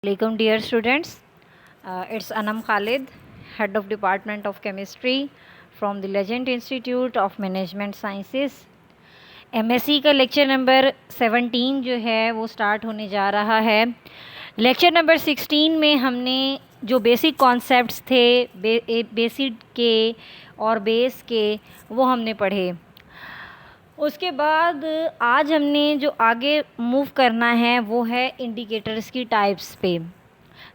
Welcome dear students, it's Anam Khalid, Head of Department of Chemistry from the Legend Institute of Management Sciences. MSc का lecture number 17 जो है वो start होने जा रहा है। लेक्चर नंबर 16 में हमने जो बेसिक कॉन्सेप्ट्स थे बेसिक के और बेस के वो हमने पढ़े। उसके बाद आज हमने जो आगे मूव करना है वो है इंडिकेटर्स की टाइप्स पे।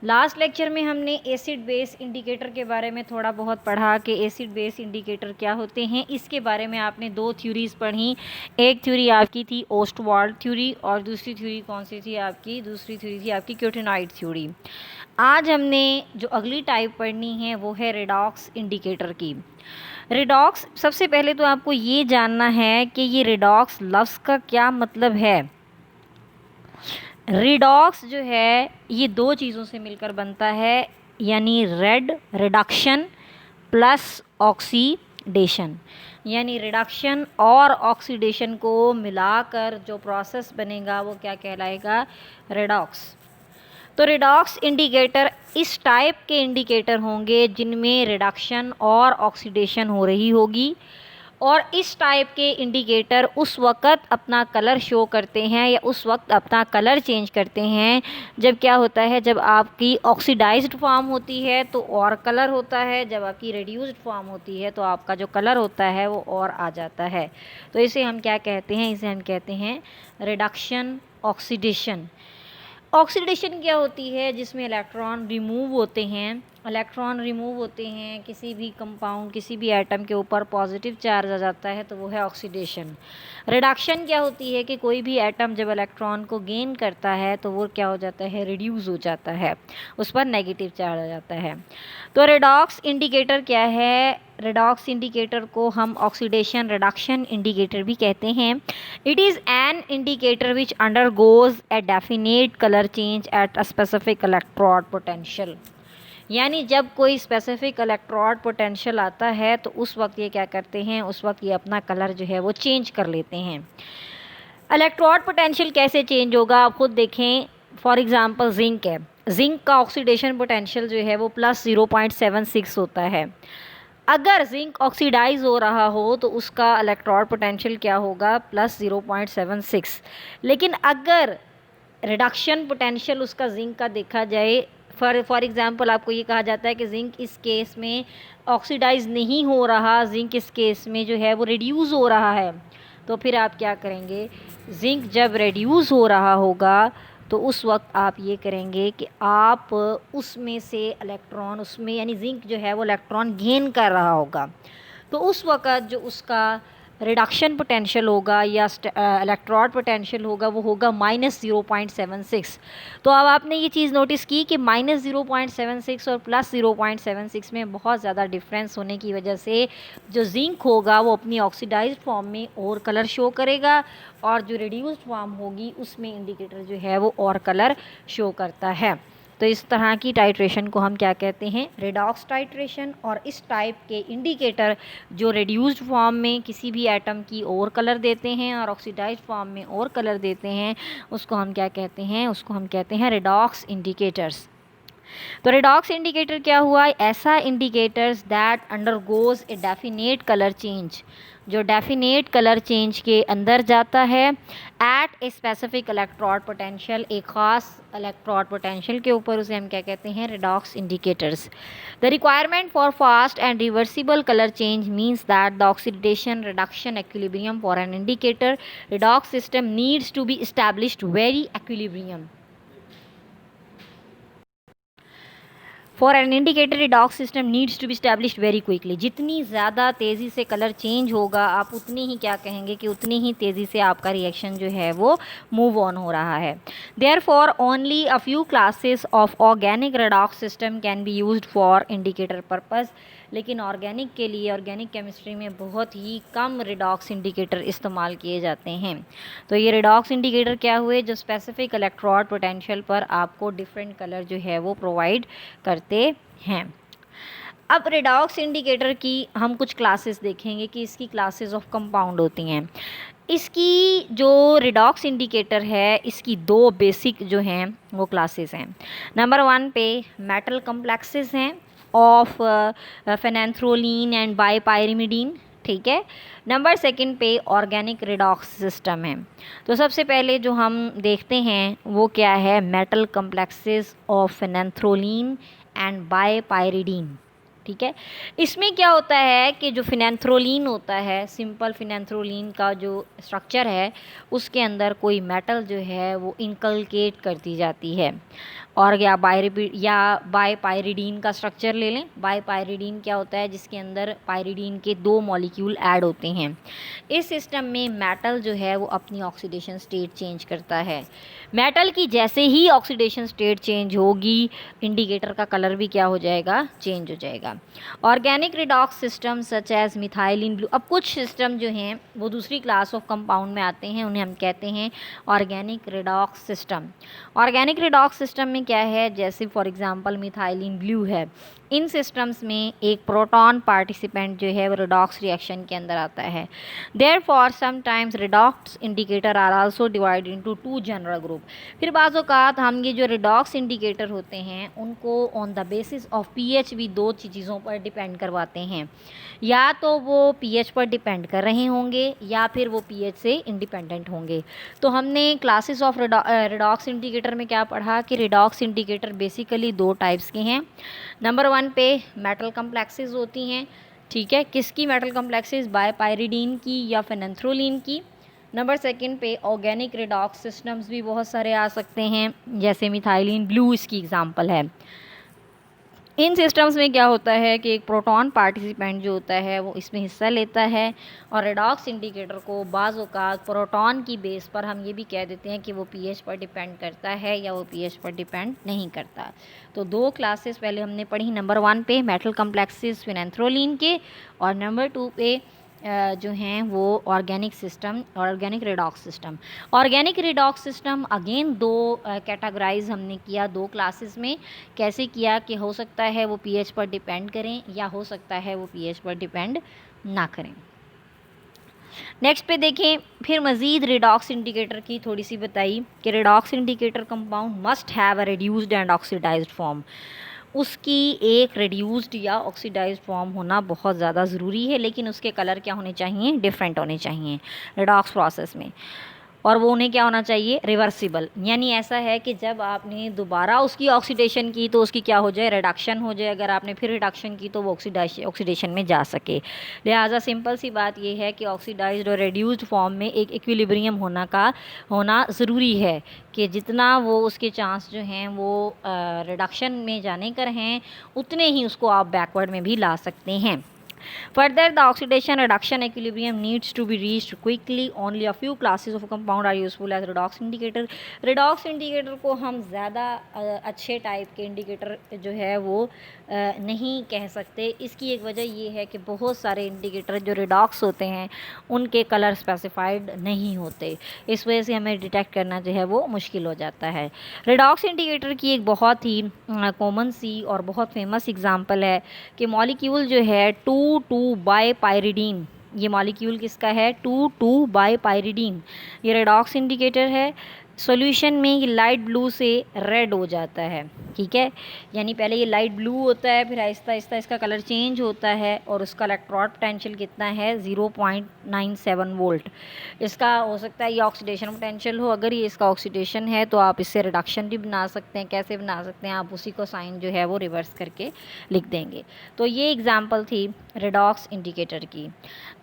लास्ट लेक्चर में हमने एसिड बेस इंडिकेटर के बारे में थोड़ा बहुत पढ़ा कि एसिड बेस इंडिकेटर क्या होते हैं। इसके बारे में आपने दो थ्योरीज पढ़ी। एक थ्योरी आपकी थी ओस्टवाल्ड थ्योरी और दूसरी थ्योरी कौन सी थी आपकी? दूसरी थ्योरी थी आपकी क्यूटेनाइड थ्योरी। आज हमने जो अगली टाइप पढ़नी है वो है रेडॉक्स इंडिकेटर की। रेडॉक्स, सबसे पहले तो आपको ये जानना है कि ये रेडॉक्स लफ्ज़ का क्या मतलब है। रेडॉक्स जो है ये दो चीज़ों से मिलकर बनता है, यानी रिडक्शन प्लस ऑक्सीडेशन, यानी रिडक्शन और ऑक्सीडेशन को मिलाकर जो प्रोसेस बनेगा वो क्या कहलाएगा? रेडॉक्स। तो रेडॉक्स इंडिकेटर इस टाइप के इंडिकेटर होंगे जिनमें रिडक्शन और ऑक्सीडेशन हो रही होगी, और इस टाइप के इंडिकेटर उस वक़्त अपना कलर शो करते हैं या उस वक्त अपना कलर चेंज करते हैं जब क्या होता है, जब आपकी ऑक्सीडाइज्ड फॉर्म होती है तो और कलर होता है, जब आपकी रिड्यूस्ड फॉर्म होती है तो आपका जो कलर होता है वो और आ जाता है। तो इसे हम क्या कहते हैं? इसे हम कहते हैं रिडक्शन ऑक्सीडेशन। ऑक्सीडेशन क्या होती है? जिसमें इलेक्ट्रॉन रिमूव होते हैं। इलेक्ट्रॉन रिमूव होते हैं किसी भी कंपाउंड, किसी भी एटम के ऊपर पॉजिटिव चार्ज आ जाता है तो वो है ऑक्सीडेशन। रिडक्शन क्या होती है कि कोई भी एटम जब इलेक्ट्रॉन को गेन करता है तो वो क्या हो जाता है? रिड्यूस हो जाता है, उस पर नेगेटिव चार्ज आ जाता है। तो रेडॉक्स इंडिकेटर क्या है? रेडॉक्स इंडिकेटर को हम ऑक्सीडेशन रिडक्शन इंडिकेटर भी कहते हैं। It is an indicator which undergoes a definite colour change at a specific electrode potential. यानी जब कोई स्पेसिफिक इलेक्ट्रोड पोटेंशियल आता है तो उस वक्त ये क्या करते हैं? उस वक्त ये अपना कलर जो है वो चेंज कर लेते हैं। इलेक्ट्रोड पोटेंशियल कैसे चेंज होगा आप खुद देखें। फॉर एग्जांपल जिंक है, जिंक का ऑक्सीडेशन पोटेंशियल जो है वो प्लस 0.76 होता है। अगर जिंक ऑक्सीडाइज हो रहा हो तो उसका इलेक्ट्रोड पोटेंशियल क्या होगा? प्लस 0.76। लेकिन अगर रिडक्शन पोटेंशियल उसका जिंक का देखा जाए, फॉर एग्जांपल आपको ये कहा जाता है कि जिंक इस केस में ऑक्सीडाइज नहीं हो रहा, जिंक इस केस में जो है वो रिड्यूस हो रहा है, तो फिर आप क्या करेंगे? जिंक जब रिड्यूस हो रहा होगा तो उस वक्त आप ये करेंगे कि आप उसमें से इलेक्ट्रॉन, उसमें यानी जिंक जो है वो इलेक्ट्रॉन गेन कर रहा होगा, तो उस वक्त जो उसका रिडक्शन पोटेंशियल होगा या इलेक्ट्रोड पोटेंशियल होगा वो होगा -0.76। तो अब आपने ये चीज़ नोटिस की कि -0.76 और प्लस 0.76 में बहुत ज़्यादा डिफरेंस होने की वजह से जो जिंक होगा वो अपनी ऑक्सीडाइज्ड फॉर्म में और कलर शो करेगा, और जो रिड्यूस्ड फॉर्म होगी उसमें इंडिकेटर जो है वो और कलर शो करता है। तो इस तरह की टाइट्रेशन को हम क्या कहते हैं? Redox titration. और इस टाइप के इंडिकेटर जो रिड्यूस्ड फॉर्म में किसी भी एटम की और कलर देते हैं और ऑक्सीडाइज्ड फॉर्म में और कलर देते हैं, उसको हम क्या कहते हैं? उसको हम कहते हैं रेडॉक्स इंडिकेटर्स। तो रेडॉक्स इंडिकेटर क्या हुआ? ऐसा indicators that undergoes a definite colour change, जो डेफिनेट कलर चेंज के अंदर जाता है at a specific electrode potential, एक ख़ास इलेक्ट्रोड पोटेंशियल के ऊपर, उसे हम क्या कहते हैं? Redox indicators. The requirement for fast and reversible colour change means that the oxidation reduction equilibrium for an indicator redox system needs to be established very equilibrium. For an indicator redox system needs to be established very quickly. जितनी ज़्यादा तेज़ी से colour change होगा आप उतनी ही क्या कहेंगे कि उतनी ही तेज़ी से आपका रिएक्शन जो है वो मूव ऑन हो रहा है। Therefore only a few classes of organic redox system can be used for indicator purpose. लेकिन ऑर्गेनिक के लिए, ऑर्गेनिक केमिस्ट्री में बहुत ही कम रिडॉक्स इंडिकेटर इस्तेमाल किए जाते हैं। तो ये रिडॉक्स इंडिकेटर क्या हुए? जो स्पेसिफिक इलेक्ट्रोड पोटेंशियल पर आपको डिफरेंट कलर जो है वो प्रोवाइड करते हैं। अब रेडॉक्स इंडिकेटर की हम कुछ क्लासेस देखेंगे कि इसकी क्लासेस ऑफ कंपाउंड होती हैं। इसकी जो रिडॉक्स इंडिकेटर है, इसकी दो बेसिक जो हैं वो क्लासेस हैं। नंबर 1 पे मेटल कम्प्लेक्सेस हैं ऑफ फेनेंथ्रोलीन एंड बाईपायरिमिडीन, ठीक है। नंबर 2 पे ऑर्गेनिक रिडॉक्स सिस्टम है। तो सबसे पहले जो हम देखते हैं वो क्या है, मेटल कम्प्लेक्सेस ऑफ फेनेंथ्रोलीन एंड बाईपायरिडीन, ठीक है। इसमें क्या होता है कि जो फिनेंथ्रोलीन होता है, सिंपल फिनेंथ्रोलीन का जो स्ट्रक्चर है उसके अंदर कोई मेटल जो है वो इनकलकेट करती जाती है। और या बाईपायरिडीन का स्ट्रक्चर ले लें। बाईपायरिडीन क्या होता है, जिसके अंदर पायरिडीन के 2 मॉलिक्यूल ऐड होते हैं। इस सिस्टम में मेटल जो है वो अपनी ऑक्सीडेशन स्टेट चेंज करता है। मेटल की जैसे ही ऑक्सीडेशन स्टेट चेंज होगी, इंडिकेटर का कलर भी क्या हो जाएगा, चेंज हो जाएगा। Organic redox system such as methylene blue. अब कुछ सिस्टम जो हैं वो दूसरी क्लास ऑफ कंपाउंड में आते हैं, उन्हें हम कहते हैं organic redox system. Organic redox system में क्या है, जैसे फॉर एग्जांपल मिथाइलिन ब्लू है, इन सिस्टम्स में एक प्रोटॉन पार्टिसिपेंट जो है वो रिडॉक्स रिएक्शन के अंदर आता है। Therefore sometimes redox indicator are also divided into 2 general group. फिर बाज़ औक़ात हम ये जो रिडॉक्स इंडिकेटर होते हैं उनको on the basis of pH भी 2 चीज़ों पर डिपेंड करवाते हैं। या तो वो पीएच पर डिपेंड कर रहे होंगे या फिर वो पीएच से इंडिपेंडेंट होंगे। तो हमने क्लासेस ऑफ रिडॉक्स इंडिकेटर में क्या पढ़ा कि रिडॉक्स इंडिकेटर बेसिकली 2 टाइप्स के हैं। नंबर 1 पे मेटल कम्प्लेक्सेस होती हैं, ठीक है। किसकी मेटल कम्प्लेक्सेस, बाईपायरिडीन की या फेनेंथ्रोलीन की। नंबर 2 पे ऑर्गेनिक रिडॉक्स सिस्टम्स भी बहुत सारे आ सकते हैं, जैसे मिथाइलिन ब्लू इसकी एग्जांपल है। इन सिस्टम्स में क्या होता है कि एक प्रोटॉन पार्टिसिपेंट जो होता है वो इसमें हिस्सा लेता है, और रिडॉक्स इंडिकेटर को बाज़ औक़ात प्रोटॉन की बेस पर हम ये भी कह देते हैं कि वो पीएच पर डिपेंड करता है या वो पीएच पर डिपेंड नहीं करता। तो 2 क्लासेस पहले हमने पढ़ी। नंबर 1 पे मेटल कम्प्लेक्सेस फिनेंथ्रोलीन के, और नंबर 2 पे जो हैं वो organic system, organic redox system. Organic redox system again 2 categorise हमने किया 2 क्लासेस में। कैसे किया कि हो सकता है वो पीएच पर डिपेंड करें या हो सकता है वो पीएच पर डिपेंड ना करें। नेक्स्ट पे देखें फिर मज़ीद रिडॉक्स इंडिकेटर की थोड़ी सी बताई कि redox indicator compound must have a reduced and oxidised form. उसकी एक रिड्यूस्ड या ऑक्सीडाइज्ड फॉर्म होना बहुत ज़्यादा ज़रूरी है, लेकिन उसके कलर क्या होने चाहिए, डिफरेंट होने चाहिए रिडॉक्स प्रोसेस में। और वो उन्हें क्या होना चाहिए, रिवर्सिबल। यानी ऐसा है कि जब आपने दोबारा उसकी ऑक्सीडेशन की तो उसकी क्या हो जाए, रिडक्शन हो जाए। अगर आपने फिर रिडक्शन की तो वो ऑक्सीडेशन में जा सके। लिहाजा सिंपल सी बात ये है कि ऑक्सीडाइज्ड और रिड्यूस्ड फॉर्म में एक इक्विलिब्रियम होना ज़रूरी है, कि जितना वो उसके चांस जो हैं वो रिडक्शन में जाने कर हैं, उतने ही उसको आप बैकवर्ड में भी ला सकते हैं। Further, the oxidation reduction equilibrium needs to be reached quickly. Only a few classes of compound are useful as redox indicator. redox indicator को हम ज़्यादा अच्छे टाइप के इंडिकेटर जो है वो नहीं कह सकते। इसकी एक वजह ये है कि बहुत सारे इंडिकेटर जो रिडॉक्स होते हैं उनके कलर स्पेसिफाइड नहीं होते, इस वजह से हमें डिटेक्ट करना जो है वो मुश्किल हो जाता है। रिडॉक्स इंडिकेटर की एक बहुत ही कॉमन सी और बहुत फेमस एग्जांपल है कि मॉलिक्यूल जो है 2,2 बाईपायरिडीन, ये मॉलिक्यूल किसका है, 2,2 बाईपायरिडीन। ये रिडॉक्स इंडिकेटर है। सॉल्यूशन में ये लाइट ब्लू से रेड हो जाता है, ठीक है। यानी पहले ये लाइट ब्लू होता है, फिर आहिस्ता आहिस्ता इसका कलर चेंज होता है, और उसका इलेक्ट्रोड पोटेंशियल कितना है, 0.97 वोल्ट। इसका हो सकता है ये ऑक्सीडेशन पोटेंशियल हो। अगर ये इसका ऑक्सीडेशन है तो आप इससे रिडक्शन भी बना सकते हैं। कैसे बना सकते हैं, आप उसी को साइन जो है वो रिवर्स करके लिख देंगे। तो ये एग्जाम्पल थी रिडॉक्स इंडिकेटर की।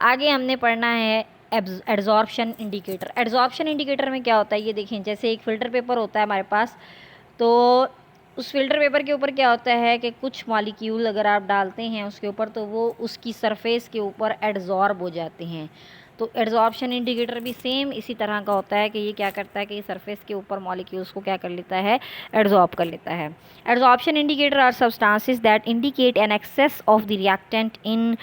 आगे हमने पढ़ना है एड्जॉर्प्शन इंडिकेटर। एड्जॉर्प्शन इंडिकेटर में क्या होता है, ये देखें, जैसे एक फ़िल्टर पेपर होता है हमारे पास, तो उस फिल्टर पेपर के ऊपर क्या होता है कि कुछ मॉलिक्यूल अगर आप डालते हैं उसके ऊपर तो वो उसकी सरफेस के ऊपर एड्जॉर्ब हो जाते हैं। तो एड्जॉर्प्शन इंडिकेटर भी सेम इसी तरह का होता है कि ये क्या करता है कि सरफेस के ऊपर मॉलिक्यूल्स को क्या कर लेता है, एड्जॉर्ब कर लेता है। Adsorption indicator are substances that indicate an excess of the reactant in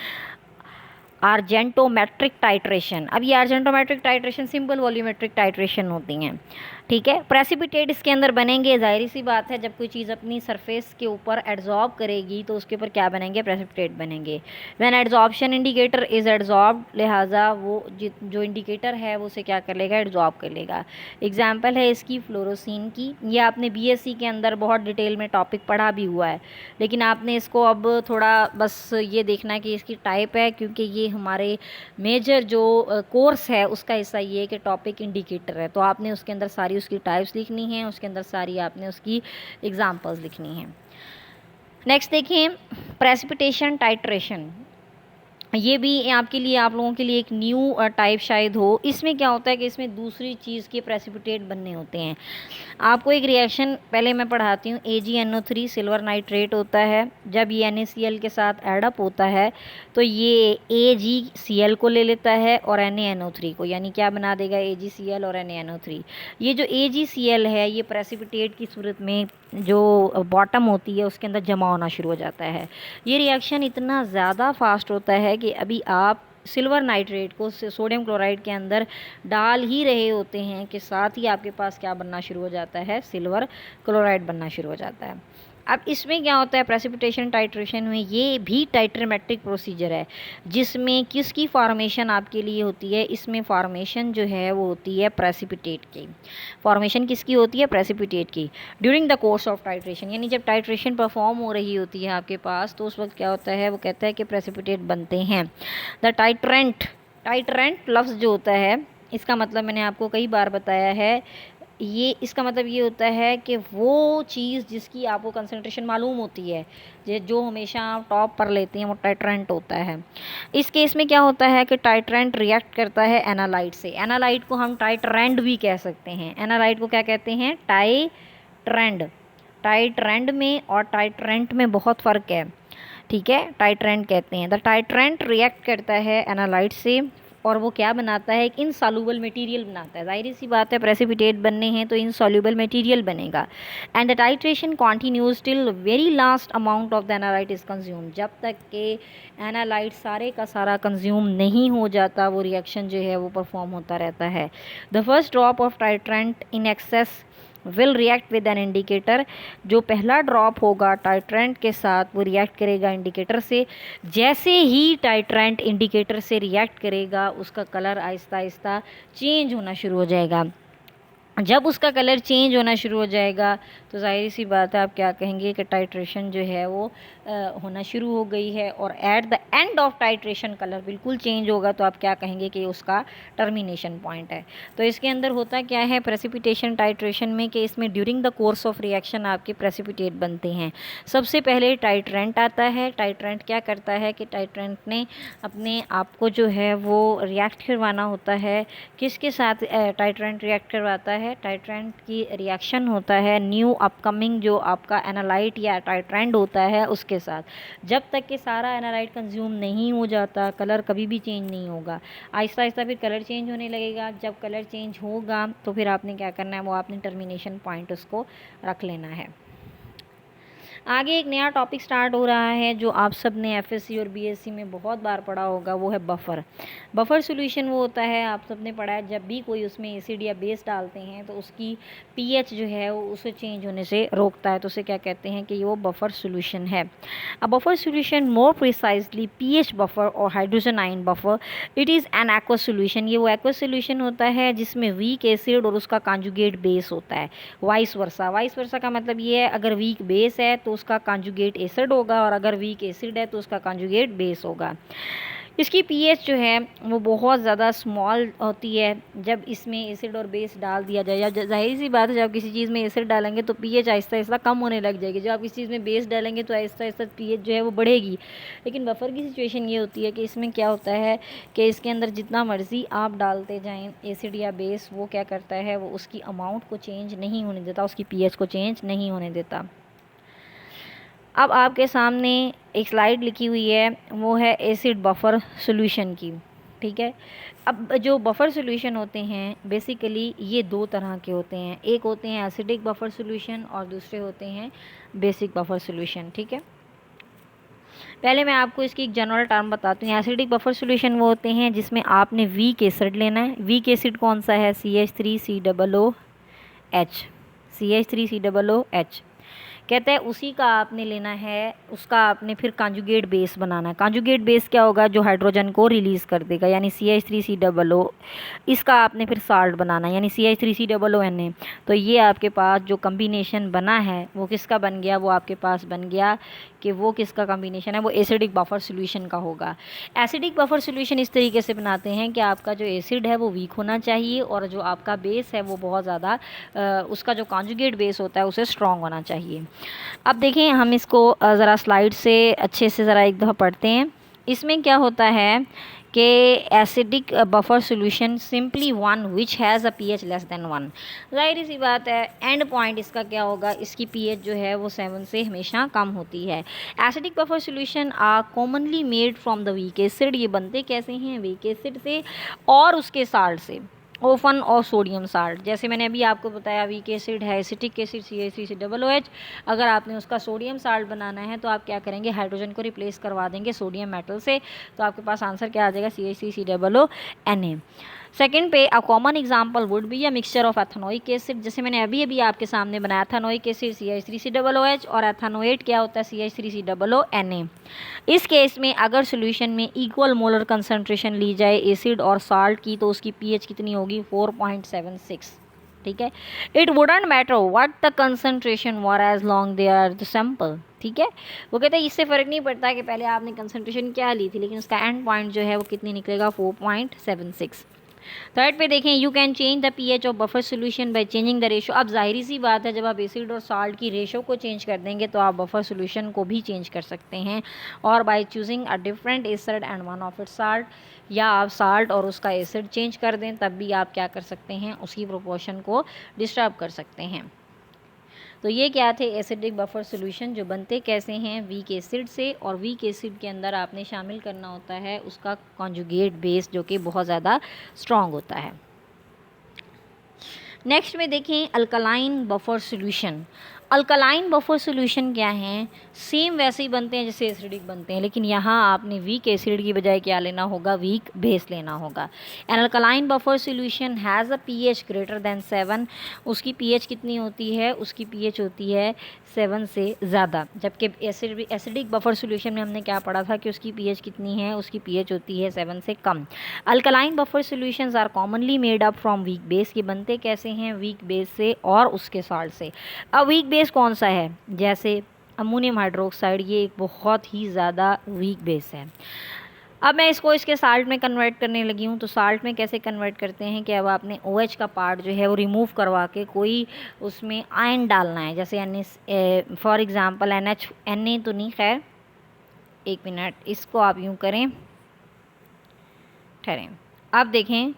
argentometric titration. अब ये argentometric titration simple volumetric titration होती हैं। ठीक है। प्रेसिपिटेट इसके अंदर बनेंगे, जाहिर सी बात है जब कोई चीज़ अपनी सरफेस के ऊपर एड्जॉर्ब करेगी तो उसके ऊपर क्या बनेंगे, प्रेसिपिटेट बनेंगे। When adsorption indicator is adsorbed, लिहाजा वो जो इंडिकेटर है वो उसे क्या कर लेगा, एड्जॉर्ब कर लेगा। एग्जाम्पल है इसकी फ्लोरोसिन की। ये आपने बीएससी के अंदर बहुत डिटेल में टॉपिक पढ़ा भी हुआ है, लेकिन आपने इसको अब थोड़ा बस ये देखना है कि इसकी टाइप है, क्योंकि ये हमारे मेजर जो कोर्स है उसका हिस्सा ये है कि टॉपिक इंडिकेटर है, तो आपने उसके अंदर सारी उसकी टाइप्स लिखनी है, उसके अंदर सारी आपने उसकी एग्जांपल्स लिखनी है। नेक्स्ट देखिए, प्रेसिपिटेशन टाइट्रेशन। ये भी आपके लिए, आप लोगों के लिए एक न्यू टाइप शायद हो। इसमें क्या होता है कि इसमें दूसरी चीज़ के प्रेसिपिटेट बनने होते हैं। आपको एक रिएक्शन पहले मैं पढ़ाती हूँ। AgNO3 सिल्वर नाइट्रेट होता है, जब ये NaCl के साथ एडअप होता है तो ये AgCl को ले लेता है और NaNO3 को, यानी क्या बना देगा, AgCl और NaNO3। ये जो AgCl है ये प्रेसिपिटेट की सूरत में जो बॉटम होती है उसके अंदर जमा होना शुरू हो जाता है। ये रिएक्शन इतना ज़्यादा फास्ट होता है कि अभी आप सिल्वर नाइट्रेट को सोडियम क्लोराइड के अंदर डाल ही रहे होते हैं कि साथ ही आपके पास क्या बनना शुरू हो जाता है, सिल्वर क्लोराइड बनना शुरू हो जाता है। अब इसमें क्या होता है, प्रेसिपिटेशन टाइट्रेशन में ये भी टाइट्रोमेट्रिक प्रोसीजर है, जिसमें किसकी फॉर्मेशन आपके लिए होती है, इसमें फॉर्मेशन जो है वो होती है प्रेसिपिटेट की। फॉर्मेशन किसकी होती है, प्रेसिपिटेट की, during the course of titration. यानी जब टाइट्रेशन परफॉर्म हो रही होती है आपके पास तो उस वक्त क्या होता है, वो कहता है कि प्रेसिपिटेट बनते हैं। द टाइट्रेंट, टाइट्रेंट लफ्ज़ जो होता है इसका मतलब मैंने आपको कई बार बताया है, ये इसका मतलब ये होता है कि वो चीज़ जिसकी आपको कंसंट्रेशन मालूम होती है, जो हमेशा आप टॉप पर लेते हैं, वो टाइट्रेंट होता है। इस केस में क्या होता है कि टाइट्रेंट रिएक्ट करता है एनालाइट से। एनालाइट को हम टाइट्रेंड भी कह सकते हैं। एनालाइट को क्या कहते हैं, टाइट्रेंड। टाइट्रेंड में और टाइट्रेंट में बहुत फ़र्क है, ठीक है। टाइट्रेंट कहते हैं, द टाइट्रेंट रिएक्ट करता है एनालाइट से और वो क्या बनाता है, एक इनसॉल्युबल मटेरियल बनाता है। जाहिर सी बात है प्रेसिपिटेट बनने हैं तो इनसॉल्युबल मटेरियल बनेगा। And the titration continues till very last amount of the analyte is consume. जब तक के एनालाइट सारे का सारा कंज्यूम नहीं हो जाता वो रिएक्शन जो है वो परफॉर्म होता रहता है। The first drop of titrant in excess will react with an indicator. जो पहला ड्रॉप होगा टाइट्रेंट के साथ वो रिएक्ट करेगा इंडिकेटर से। जैसे ही टाइट्रेंट इंडिकेटर से रिएक्ट करेगा उसका कलर आहिस्ता आहिस्ता चेंज होना शुरू हो जाएगा। जब उसका कलर चेंज होना शुरू हो जाएगा तो जाहिर सी बात है आप क्या कहेंगे कि टाइट्रेशन जो है वो होना शुरू हो गई है, और at the end of titration colour बिल्कुल चेंज होगा तो आप क्या कहेंगे कि उसका टर्मिनेशन पॉइंट है। तो इसके अंदर होता क्या है प्रेसिपिटेशन टाइट्रेशन में कि इसमें during the course of reaction आपके प्रेसिपिटेट बनते हैं। सबसे पहले टाइट्रेंट आता है। टाइट्रेंट क्या करता है कि टाइट्रेंट ने अपने आप को जो है वो रिएक्ट करवाना होता है। किसके साथ टाइट्रेंट रिएक्ट करवाता है, टाइट्रेंट की रिएक्शन होता है न्यू अपकमिंग जो आपका एनालाइट या टाइट्रेंट होता है उसके साथ। जब तक कि सारा एनालाइट कंज्यूम नहीं हो जाता कलर कभी भी चेंज नहीं होगा। आहिस्ता आहिस्ता फिर कलर चेंज होने लगेगा। जब कलर चेंज होगा तो फिर आपने क्या करना है, वो आपने टर्मिनेशन पॉइंट उसको रख लेना है। आगे एक नया टॉपिक स्टार्ट हो रहा है जो आप सब ने एफएससी और बीएससी में बहुत बार पढ़ा होगा, वो है बफर। बफर सॉल्यूशन वो होता है, आप सब ने पढ़ा है, जब भी कोई उसमें एसिड या बेस डालते हैं तो उसकी पीएच जो है वो उसे चेंज होने से रोकता है, तो उसे क्या कहते हैं कि वो बफर सॉल्यूशन है। अब buffer solution more precisely pH buffer और hydrogen ion buffer, it is an aqua solution. ये वो एक्वा सॉल्यूशन होता है जिसमें वीक एसिड और उसका कॉन्जुगेट बेस होता है। वाइस वर्सा, वाइस वर्सा का मतलब ये है अगर वीक बेस है तो उसका कॉन्जुगेट एसिड होगा, और अगर वीक एसिड है तो उसका कॉन्जुगेट बेस होगा। इसकी पीएच जो है वो बहुत ज़्यादा स्मॉल होती है जब इसमें एसिड और बेस डाल दिया जाए। या जाहिर सी बात है जब किसी चीज़ में एसिड डालेंगे तो पीएच आहिस्ता आहिस्ता कम होने लग जाएगी। जब आप किसी चीज़ में बेस डालेंगे तो आहिस्ता आहिस्ता पीएच जो है वो बढ़ेगी। लेकिन बफर की सिचुएशन ये होती है कि इसमें क्या होता है कि इसके अंदर जितना मर्ज़ी आप डालते जाएँ एसिड या बेस, वो क्या करता है, वो उसकी अमाउंट को चेंज नहीं होने देता, उसकी पीएच को चेंज नहीं होने देता। अब आपके सामने एक स्लाइड लिखी हुई है, वो है एसिड बफर सॉल्यूशन की, ठीक है। अब जो बफर सॉल्यूशन होते हैं बेसिकली ये दो तरह के होते हैं, एक होते हैं एसिडिक बफर सॉल्यूशन और दूसरे होते हैं बेसिक बफर सॉल्यूशन, ठीक है। पहले मैं आपको इसकी एक जनरल टर्म बताती हूँ। एसिडिक बफर सॉल्यूशन वो होते हैं जिसमें आपने वीक एसिड लेना है। वीक एसिड कौन सा है, CH3COO H, CH3COOH। कहते हैं उसी का आपने लेना है, उसका आपने फिर कॉन्जुगेट बेस बनाना है। कॉन्जुगेट बेस क्या होगा? जो हाइड्रोजन को रिलीज़ कर देगा, यानी CH3COO। इसका आपने फिर साल्ट बनाना है, यानी CH3COONA। तो ये आपके पास जो कम्बिनेशन बना है वो किसका बन गया? वो आपके पास बन गया कि वो किसका कम्बिनेशन है? वो एसिडिक बफर सॉल्यूशन का होगा। एसिडिक बफर सॉल्यूशन इस तरीके से बनाते हैं कि आपका जो एसिड है वो वीक होना चाहिए और जो आपका बेस है वो बहुत ज़्यादा उसका जो कॉन्जुगेट बेस होता है उसे स्ट्रॉन्ग होना चाहिए। अब देखें हम इसको ज़रा स्लाइड से अच्छे से ज़रा एक दफ़ा पढ़ते हैं। इसमें क्या होता है कि acidic buffer solution simply one which has a pH less than 1। ज़ाहिर सी बात है एंड पॉइंट इसका क्या होगा? इसकी पीएच जो है वो 7 से हमेशा कम होती है। Acidic buffer solution are commonly made from the weak acid. ये बनते कैसे हैं? वीक एसिड से और उसके साल्ट से, ओफन और सोडियम साल्ट। जैसे मैंने अभी आपको बताया वीक एसिड है एसिटिक एसिड CH3COOH। अगर आपने उसका सोडियम साल्ट बनाना है तो आप क्या करेंगे? हाइड्रोजन को रिप्लेस करवा देंगे सोडियम मेटल से, तो आपके पास आंसर क्या आ जाएगा? CH3COONA। सेकेंड पे a common example would be a mixture of ethanoic acid. जैसे मैंने अभी आपके सामने बनाया एथेनोइक एसिड CH3COOH और एथेनोएट क्या होता है? CH3COONA। इस केस में अगर सॉल्यूशन में इक्वल मोलर कंसंट्रेशन ली जाए एसिड और साल्ट की तो उसकी पीएच कितनी होगी? 4.76। ठीक है। It wouldn't matter what the concentration were as long they are the sample. ठीक है। वो कहते हैं इससे फ़र्क नहीं पड़ता कि पहले आपने कंसंट्रेशन क्या ली थी, लेकिन उसका एंड पॉइंट जो है वो कितनी निकलेगा? 4.76। थर्ड पे देखें you can change the pH of buffer solution by changing the ratio. अब जाहिर सी बात है जब आप एसिड और साल्ट की रेशो को चेंज कर देंगे तो आप बफर सॉल्यूशन को भी चेंज कर सकते हैं, और by choosing a different acid and one of it salt, या आप साल्ट और उसका एसिड चेंज कर दें तब भी आप क्या कर सकते हैं? उसकी प्रोपोर्शन को डिस्टर्ब कर सकते हैं। तो ये क्या थे? एसिडिक बफर सॉल्यूशन जो बनते कैसे हैं? वीक एसिड से, और वीक एसिड के अंदर आपने शामिल करना होता है उसका कॉन्जुगेट बेस जो कि बहुत ज़्यादा स्ट्रॉन्ग होता है। नेक्स्ट में देखें alkaline buffer solution. Alkaline buffer solution क्या हैं? सेम वैसे ही बनते हैं जैसे एसिडिक बनते हैं, लेकिन यहाँ आपने वीक एसिड की बजाय क्या लेना होगा? वीक बेस लेना होगा। An alkaline buffer solution has a pH greater than 7। उसकी पीएच कितनी होती है? उसकी पीएच होती है 7 से ज़्यादा। जबकि एसिडिक बफर सॉल्यूशन में हमने क्या पढ़ा था कि उसकी पीएच कितनी है? उसकी पीएच होती है 7 से कम। Alkaline buffer solutions are commonly made up from weak base. ये बनते कैसे हैं? वीक बेस से और उसके साल्ट से। अब वीक बेस कौन सा है? जैसे अमोनियम हाइड्रोक्साइड, ये एक बहुत ही ज़्यादा वीक बेस है। अब मैं इसको इसके साल्ट में कन्वर्ट करने लगी हूँ। तो साल्ट में कैसे कन्वर्ट करते हैं कि अब आपने OH का पार्ट जो है वो रिमूव करवा के कोई उसमें आयन डालना है, जैसे फॉर एग्ज़ाम्पल Na तो नहीं, खैर एक मिनट, इसको आप यूँ करें, ठहरें। अब देखें,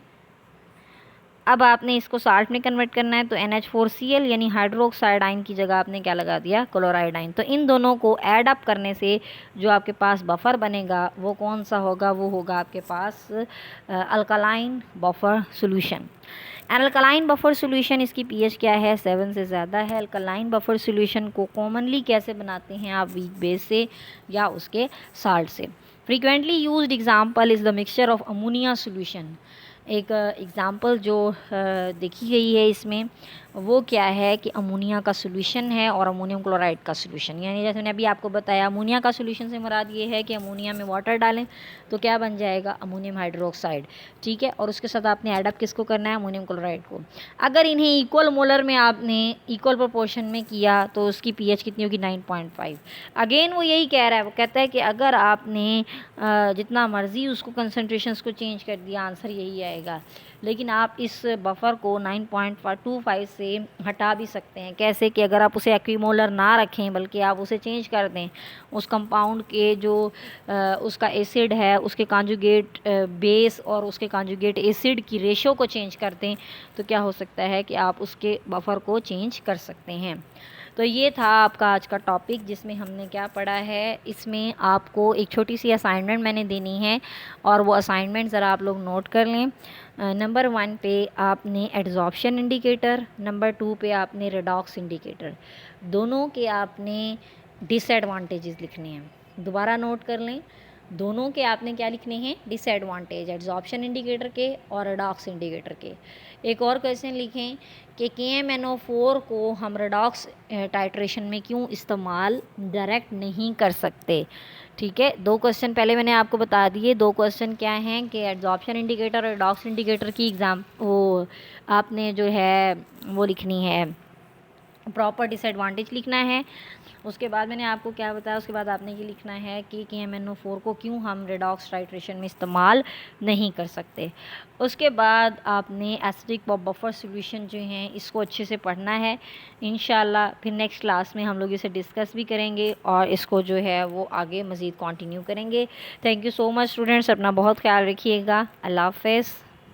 अब आपने इसको साल्ट में कन्वर्ट करना है तो NH4Cl यानी हाइड्रोक्साइड आयन की जगह आपने क्या लगा दिया? Chloride ion. तो इन दोनों को ऐड अप करने से जो आपके पास बफर बनेगा वो कौन सा होगा? वो होगा आपके पास alkaline buffer solution. An alkaline buffer solution, इसकी पीएच क्या है? 7 से ज़्यादा है। अल्कलाइन बफर सॉल्यूशन को कॉमनली कैसे बनाते हैं आप? वीक बेस से या उसके साल्ट से। Frequently used example is the mixture of ammonia solution. एक एग्ज़ाम्पल जो देखी गई है इसमें वो क्या है कि अमोनिया का सॉल्यूशन है और अमोनियम क्लोराइड का सॉल्यूशन। यानी जैसे मैंने अभी आपको बताया अमोनिया का सॉल्यूशन से मुराद ये है कि अमोनिया में वाटर डालें तो क्या बन जाएगा? Ammonium hydroxide. ठीक है। और उसके साथ आपने ऐड अप किसको करना है? अमोनियम क्लोराइड को। अगर इन्हें इक्वल मोलर में आपने इक्वल प्रोपोर्शन में किया तो उसकी पीएच कितनी होगी? 9.5। अगेन वो यही कह रहा है, वो कहता है कि अगर आपने जितना मर्ज़ी उसको कंसनट्रेशंस को चेंज कर दिया आंसर यही आएगा, लेकिन आप इस बफर को 9.25 से हटा भी सकते हैं। कैसे? कि अगर आप उसे एक्वीमोलर ना रखें बल्कि आप उसे चेंज कर दें, उस कंपाउंड के जो उसका एसिड है उसके कॉन्जुगेट बेस और उसके कॉन्जुगेट एसिड की रेशो को चेंज कर दें, तो क्या हो सकता है कि आप उसके बफर को चेंज कर सकते हैं। तो ये था आपका आज का टॉपिक जिसमें हमने क्या पढ़ा है। इसमें आपको एक छोटी सी असाइनमेंट मैंने देनी है और वो असाइनमेंट ज़रा आप लोग नोट कर लें। नंबर 1 पे आपने एड्जॉर्प्शन इंडिकेटर, नंबर 2 पे आपने रेडॉक्स इंडिकेटर, दोनों के आपने डिसएडवांटेजेस लिखने हैं। दोबारा नोट कर लें, दोनों के आपने क्या लिखने हैं, डिसएडवांटेज, एड्सॉर्प्शन इंडिकेटर के और रेडॉक्स इंडिकेटर के। एक और क्वेश्चन लिखें कि KMnO4 को हम रेडॉक्स टाइट्रेशन में क्यों इस्तेमाल डायरेक्ट नहीं कर सकते। ठीक है, 2 क्वेश्चन पहले मैंने आपको बता दिए। 2 क्वेश्चन क्या हैं कि एड्सॉर्प्शन इंडिकेटर और रेडॉक्स इंडिकेटर की वो आपने जो है वो लिखनी है, प्रॉपर डिसएडवांटेज लिखना है। उसके बाद मैंने आपको क्या बताया, उसके बाद आपने ये लिखना है कि KMnO4 को क्यों हम रेडॉक्स टाइट्रेशन में इस्तेमाल नहीं कर सकते। उसके बाद आपने एसिडिक बफर सॉल्यूशन जो हैं इसको अच्छे से पढ़ना है इंशाल्लाह। फिर नेक्स्ट क्लास में हम लोग इसे डिस्कस भी करेंगे और इसको जो है वो आगे मज़ीद कंटिन्यू करेंगे। Thank you so much students, अपना बहुत ख्याल रखिएगा। अल्लाह हाफ़िज़।